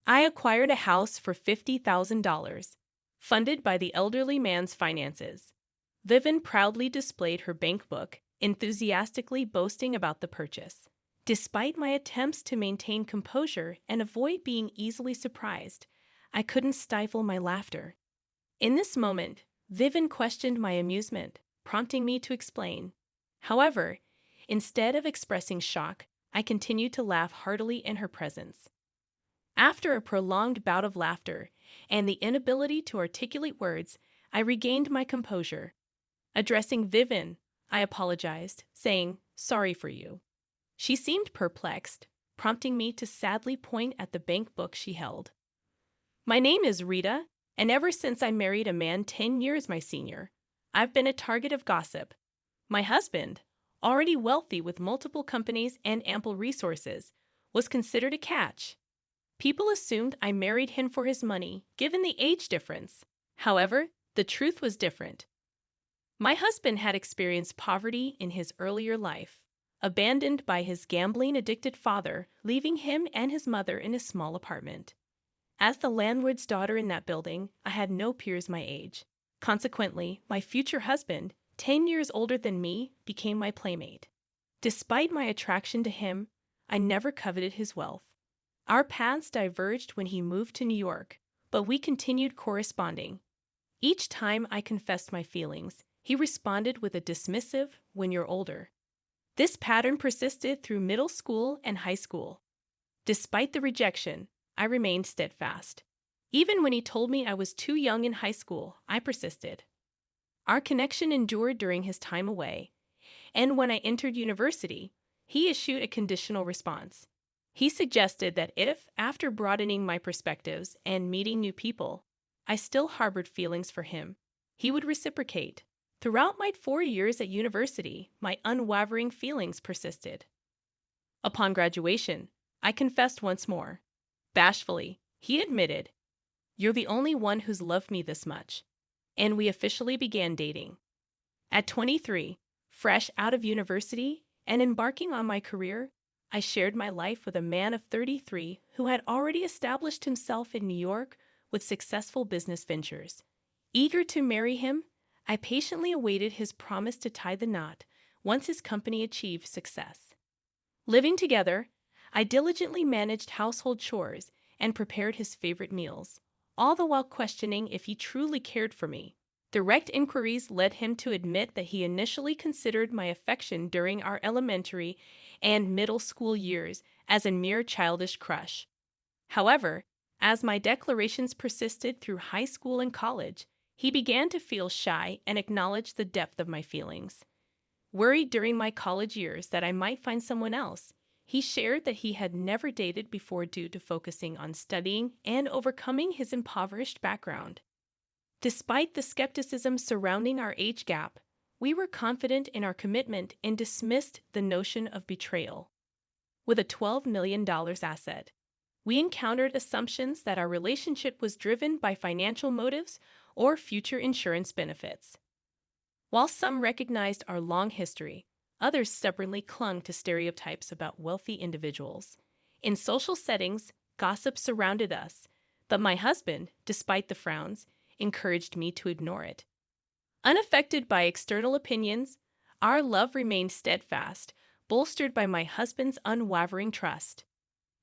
I acquired a house for $50,000, funded by the elderly man's finances. Viven proudly displayed her bank book, enthusiastically boasting about the purchase. Despite my attempts to maintain composure and avoid being easily surprised, I couldn't stifle my laughter. In this moment, Viven questioned my amusement, prompting me to explain. However, instead of expressing shock, I continued to laugh heartily in her presence. After a prolonged bout of laughter and the inability to articulate words, I regained my composure. Addressing Viven, I apologized, saying, "Sorry for you." She seemed perplexed, prompting me to sadly point at the bank book she held. "My name is Rita, and ever since I married a man 10 years my senior, I've been a target of gossip. My husband, already wealthy with multiple companies and ample resources, was considered a catch. People assumed I married him for his money, given the age difference. However, the truth was different. My husband had experienced poverty in his earlier life, abandoned by his gambling-addicted father, leaving him and his mother in a small apartment. As the landlord's daughter in that building, I had no peers my age. Consequently, my future husband, 10 years older than me, became my playmate. Despite my attraction to him, I never coveted his wealth. Our paths diverged when he moved to New York, but we continued corresponding. Each time I confessed my feelings, he responded with a dismissive, "When you're older." This pattern persisted through middle school and high school. Despite the rejection, I remained steadfast. Even when he told me I was too young in high school, I persisted. Our connection endured during his time away, and when I entered university, he issued a conditional response. He suggested that if, after broadening my perspectives and meeting new people, I still harbored feelings for him, he would reciprocate. Throughout my 4 years at university, my unwavering feelings persisted. Upon graduation, I confessed once more. Bashfully, he admitted, "You're the only one who's loved me this much." And we officially began dating. At 23, fresh out of university and embarking on my career, I shared my life with a man of 33 who had already established himself in New York with successful business ventures. Eager to marry him, I patiently awaited his promise to tie the knot once his company achieved success. Living together, I diligently managed household chores and prepared his favorite meals, all the while questioning if he truly cared for me. Direct inquiries led him to admit that he initially considered my affection during our elementary and middle school years as a mere childish crush. However, as my declarations persisted through high school and college, he began to feel shy and acknowledge the depth of my feelings. Worried during my college years that I might find someone else, he shared that he had never dated before due to focusing on studying and overcoming his impoverished background. Despite the skepticism surrounding our age gap, we were confident in our commitment and dismissed the notion of betrayal. With a $12 million asset, we encountered assumptions that our relationship was driven by financial motives or future insurance benefits. While some recognized our long history, others stubbornly clung to stereotypes about wealthy individuals. In social settings, gossip surrounded us, but my husband, despite the frowns, encouraged me to ignore it. Unaffected by external opinions, our love remained steadfast, bolstered by my husband's unwavering trust.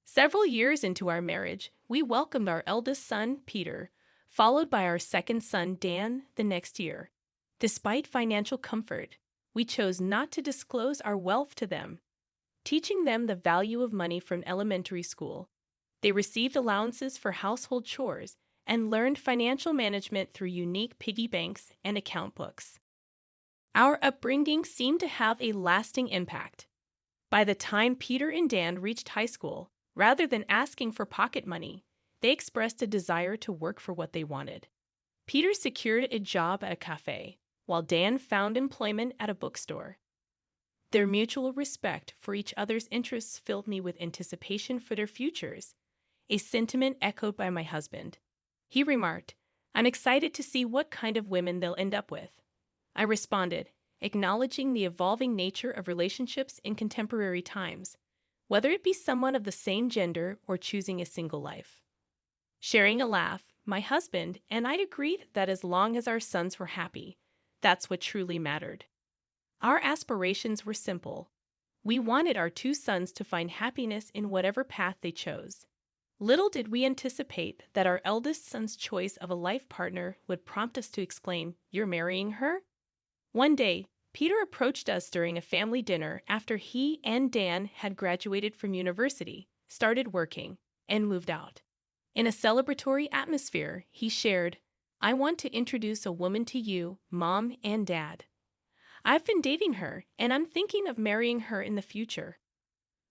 Several years into our marriage, we welcomed our eldest son, Peter, followed by our second son, Dan, the next year. Despite financial comfort, we chose not to disclose our wealth to them, teaching them the value of money from elementary school. They received allowances for household chores and learned financial management through unique piggy banks and account books. Our upbringing seemed to have a lasting impact. By the time Peter and Dan reached high school, rather than asking for pocket money, they expressed a desire to work for what they wanted. Peter secured a job at a cafe, while Dan found employment at a bookstore. Their mutual respect for each other's interests filled me with anticipation for their futures, a sentiment echoed by my husband. He remarked, "I'm excited to see what kind of women they'll end up with." I responded, acknowledging the evolving nature of relationships in contemporary times, whether it be someone of the same gender or choosing a single life. Sharing a laugh, my husband and I agreed that as long as our sons were happy, that's what truly mattered. Our aspirations were simple. We wanted our two sons to find happiness in whatever path they chose. Little did we anticipate that our eldest son's choice of a life partner would prompt us to exclaim, "You're marrying her?" One day, Peter approached us during a family dinner after he and Dan had graduated from university, started working, and moved out. In a celebratory atmosphere, he shared, "I want to introduce a woman to you, Mom and Dad. I've been dating her, and I'm thinking of marrying her in the future."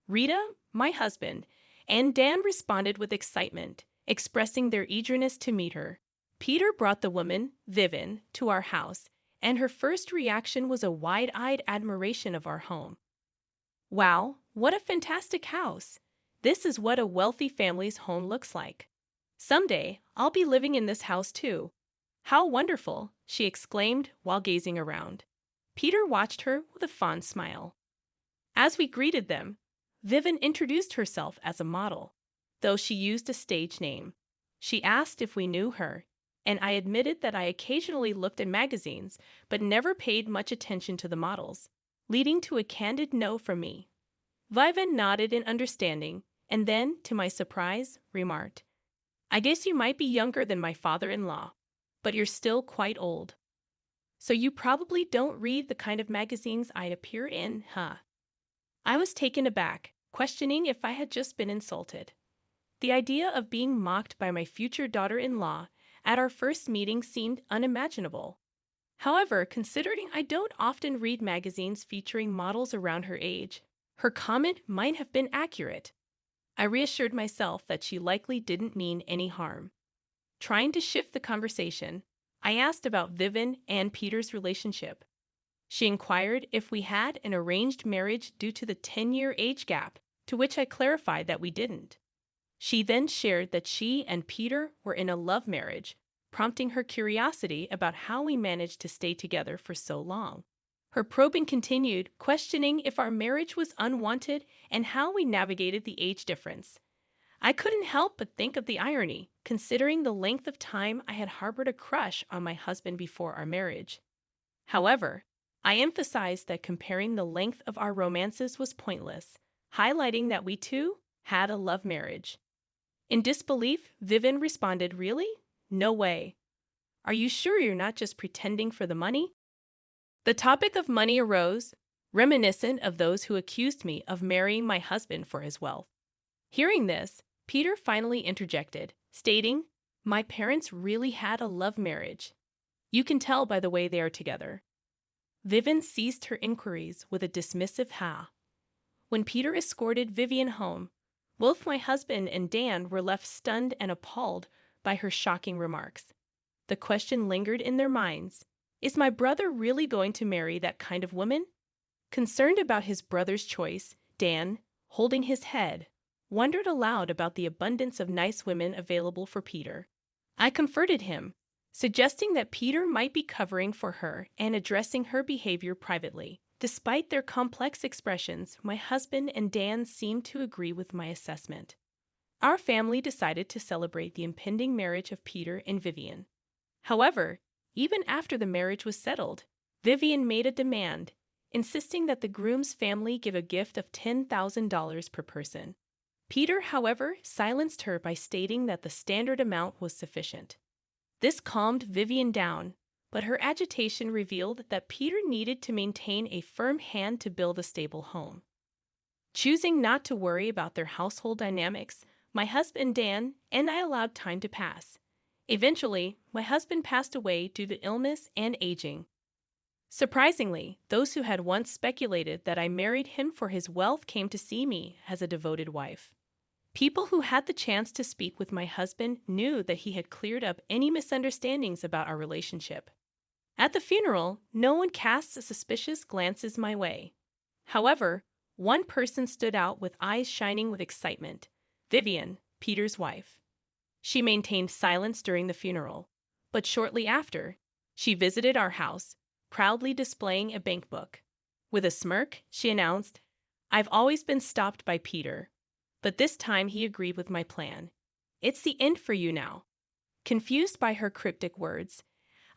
Rita, my husband, and Dan responded with excitement, expressing their eagerness to meet her. Peter brought the woman, Viven, to our house, and her first reaction was a wide-eyed admiration of our home. "Wow, what a fantastic house! This is what a wealthy family's home looks like. Someday, I'll be living in this house too. How wonderful!" she exclaimed while gazing around. Peter watched her with a fond smile. As we greeted them, Viven introduced herself as a model, though she used a stage name. She asked if we knew her, and I admitted that I occasionally looked at magazines but never paid much attention to the models, leading to a candid no from me. Viven nodded in understanding, and then, to my surprise, remarked, "I guess you might be younger than my father-in-law, but you're still quite old. So you probably don't read the kind of magazines I'd appear in, huh?" I was taken aback, questioning if I had just been insulted. The idea of being mocked by my future daughter-in-law at our first meeting seemed unimaginable. However, considering I don't often read magazines featuring models around her age, her comment might have been accurate. I reassured myself that she likely didn't mean any harm. Trying to shift the conversation, I asked about Viven and Peter's relationship. She inquired if we had an arranged marriage due to the 10-year age gap, to which I clarified that we didn't. She then shared that she and Peter were in a love marriage, prompting her curiosity about how we managed to stay together for so long. Her probing continued, questioning if our marriage was unwanted and how we navigated the age difference. I couldn't help but think of the irony, considering the length of time I had harbored a crush on my husband before our marriage. However, I emphasized that comparing the length of our romances was pointless, highlighting that we too had a love marriage. In disbelief, Viven responded, "Really? No way. Are you sure you're not just pretending for the money?" The topic of money arose, reminiscent of those who accused me of marrying my husband for his wealth. Hearing this, Peter finally interjected, stating, "My parents really had a love marriage. You can tell by the way they are together." Viven ceased her inquiries with a dismissive ha. When Peter escorted Vivian home, both my husband and Dan were left stunned and appalled by her shocking remarks. The question lingered in their minds, is my brother really going to marry that kind of woman? Concerned about his brother's choice, Dan, holding his head, wondered aloud about the abundance of nice women available for Peter. I comforted him, suggesting that Peter might be covering for her and addressing her behavior privately. Despite their complex expressions, my husband and Dan seemed to agree with my assessment. Our family decided to celebrate the impending marriage of Peter and Vivian. However, even after the marriage was settled, Vivian made a demand, insisting that the groom's family give a gift of $10,000 per person. Peter, however, silenced her by stating that the standard amount was sufficient. This calmed Vivian down, but her agitation revealed that Peter needed to maintain a firm hand to build a stable home. Choosing not to worry about their household dynamics, my husband Dan and I allowed time to pass. Eventually, my husband passed away due to illness and aging. Surprisingly, those who had once speculated that I married him for his wealth came to see me as a devoted wife. People who had the chance to speak with my husband knew that he had cleared up any misunderstandings about our relationship. At the funeral, no one cast suspicious glances my way. However, one person stood out with eyes shining with excitement, Vivian, Peter's wife. She maintained silence during the funeral, but shortly after, she visited our house, proudly displaying a bankbook. With a smirk, she announced, "I've always been stopped by Peter, but this time he agreed with my plan. It's the end for you now." Confused by her cryptic words,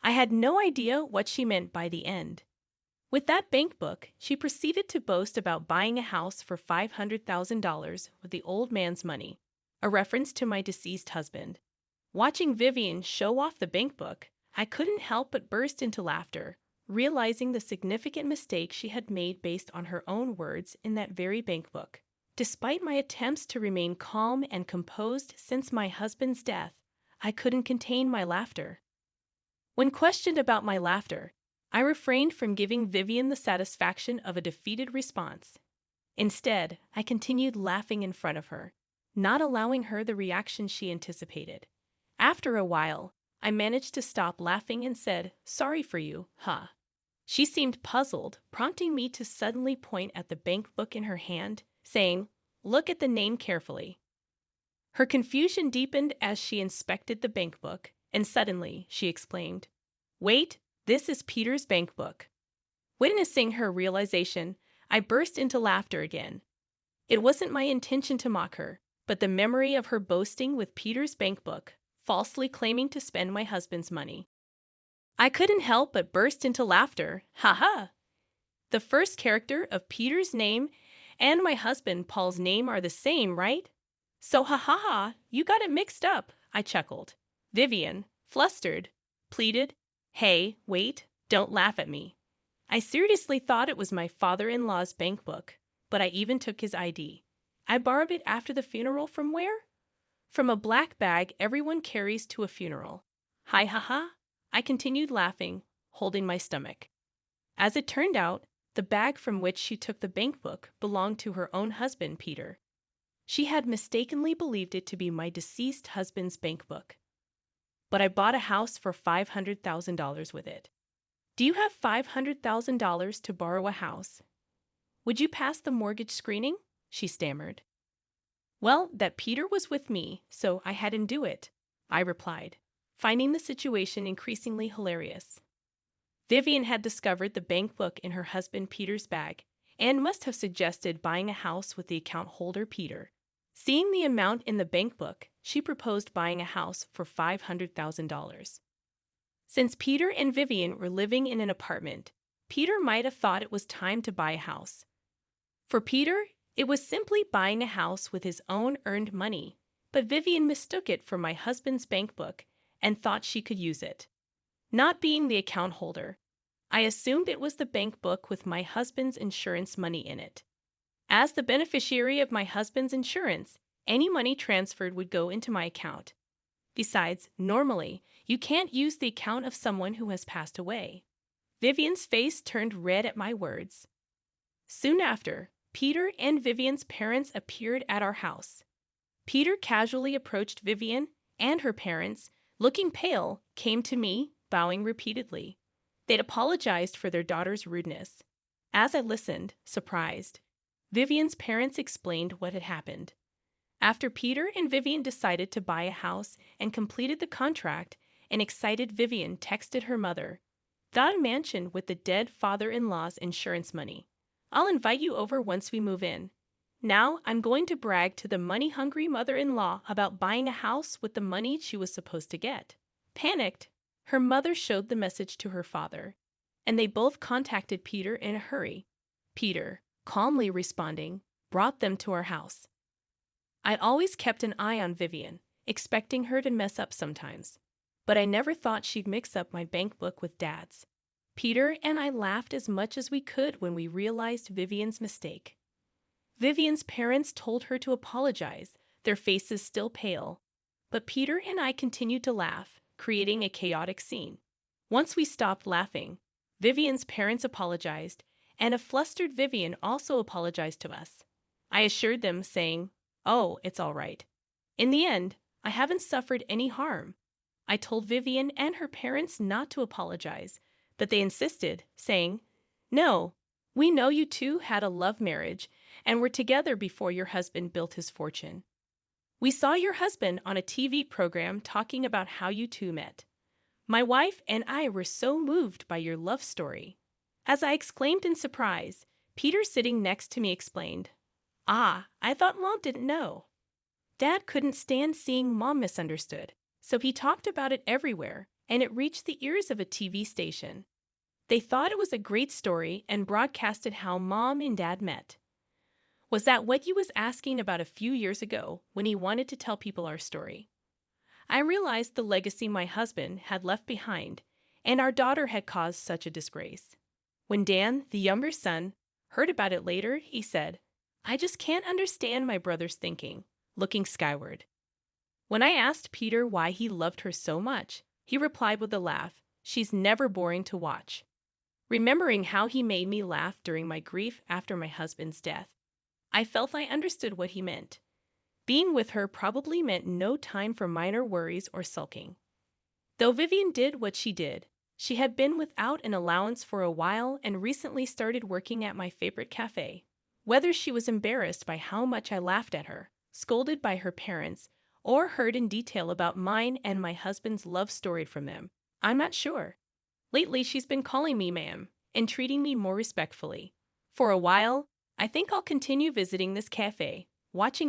I had no idea what she meant by the end. With that bank book, she proceeded to boast about buying a house for $500,000 with the old man's money, a reference to my deceased husband. Watching Vivian show off the bank book, I couldn't help but burst into laughter, realizing the significant mistake she had made based on her own words in that very bank book. Despite my attempts to remain calm and composed since my husband's death, I couldn't contain my laughter. When questioned about my laughter, I refrained from giving Vivian the satisfaction of a defeated response. Instead, I continued laughing in front of her, not allowing her the reaction she anticipated. After a while, I managed to stop laughing and said, "Sorry for you, huh?" She seemed puzzled, prompting me to suddenly point at the bank book in her hand, saying, "Look at the name carefully." Her confusion deepened as she inspected the bank book, and suddenly she exclaimed, "Wait, this is Peter's bank book." Witnessing her realization, I burst into laughter again. It wasn't my intention to mock her, but the memory of her boasting with Peter's bank book, falsely claiming to spend my husband's money. I couldn't help but burst into laughter. Ha ha! The first character of Peter's name and my husband Paul's name are the same, right? So ha ha ha, you got it mixed up, I chuckled. Vivian, flustered, pleaded, "Hey, wait, don't laugh at me." I seriously thought it was my father-in-law's bank book, but I even took his ID. I borrowed it after the funeral from where? From a black bag everyone carries to a funeral. Hi ha ha, I continued laughing, holding my stomach. As it turned out, the bag from which she took the bank book belonged to her own husband, Peter. She had mistakenly believed it to be my deceased husband's bank book. But I bought a house for $500,000 with it. Do you have $500,000 to borrow a house? Would you pass the mortgage screening? She stammered. Well, that Peter was with me, so I had him do it, I replied, finding the situation increasingly hilarious. Vivian had discovered the bank book in her husband Peter's bag and must have suggested buying a house with the account holder Peter. Seeing the amount in the bank book, she proposed buying a house for $500,000. Since Peter and Vivian were living in an apartment, Peter might have thought it was time to buy a house. For Peter, it was simply buying a house with his own earned money, but Vivian mistook it for my husband's bank book and thought she could use it. Not being the account holder, I assumed it was the bank book with my husband's insurance money in it. As the beneficiary of my husband's insurance, any money transferred would go into my account. Besides, normally, you can't use the account of someone who has passed away. Vivian's face turned red at my words. Soon after, Peter and Vivian's parents appeared at our house. Peter casually approached Vivian, and her parents, looking pale, came to me, bowing repeatedly. They'd apologized for their daughter's rudeness. As I listened, surprised, Vivian's parents explained what had happened. After Peter and Vivian decided to buy a house and completed the contract, an excited Vivian texted her mother, "Got a mansion with the dead father-in-law's insurance money. I'll invite you over once we move in." Now I'm going to brag to the money-hungry mother-in-law about buying a house with the money she was supposed to get. Panicked, her mother showed the message to her father, and they both contacted Peter in a hurry. Peter, calmly responding, brought them to our house. I'd always kept an eye on Vivian, expecting her to mess up sometimes, but I never thought she'd mix up my bank book with Dad's. Peter and I laughed as much as we could when we realized Vivian's mistake. Vivian's parents told her to apologize, their faces still pale, but Peter and I continued to laugh, creating a chaotic scene. Once we stopped laughing, Vivian's parents apologized, and a flustered Vivian also apologized to us. I assured them, saying, "Oh, it's all right. In the end, I haven't suffered any harm." I told Vivian and her parents not to apologize, but they insisted, saying, "No, we know you two had a love marriage and were together before your husband built his fortune. We saw your husband on a TV program talking about how you two met. My wife and I were so moved by your love story." As I exclaimed in surprise, Peter sitting next to me explained, "Ah, I thought Mom didn't know." Dad couldn't stand seeing Mom misunderstood, so he talked about it everywhere, and it reached the ears of a TV station. They thought it was a great story and broadcasted how Mom and Dad met. Was that what you was asking about a few years ago when he wanted to tell people our story? I realized the legacy my husband had left behind, and our daughter had caused such a disgrace. When Dan, the younger son, heard about it later, he said, "I just can't understand my brother's thinking," looking skyward. When I asked Peter why he loved her so much, he replied with a laugh, "She's never boring to watch." Remembering how he made me laugh during my grief after my husband's death, I felt I understood what he meant. Being with her probably meant no time for minor worries or sulking. Though Vivian did what she did, she had been without an allowance for a while and recently started working at my favorite cafe. Whether she was embarrassed by how much I laughed at her, scolded by her parents, or heard in detail about mine and my husband's love story from them, I'm not sure. Lately, she's been calling me ma'am and treating me more respectfully. For a while, I think I'll continue visiting this cafe, watching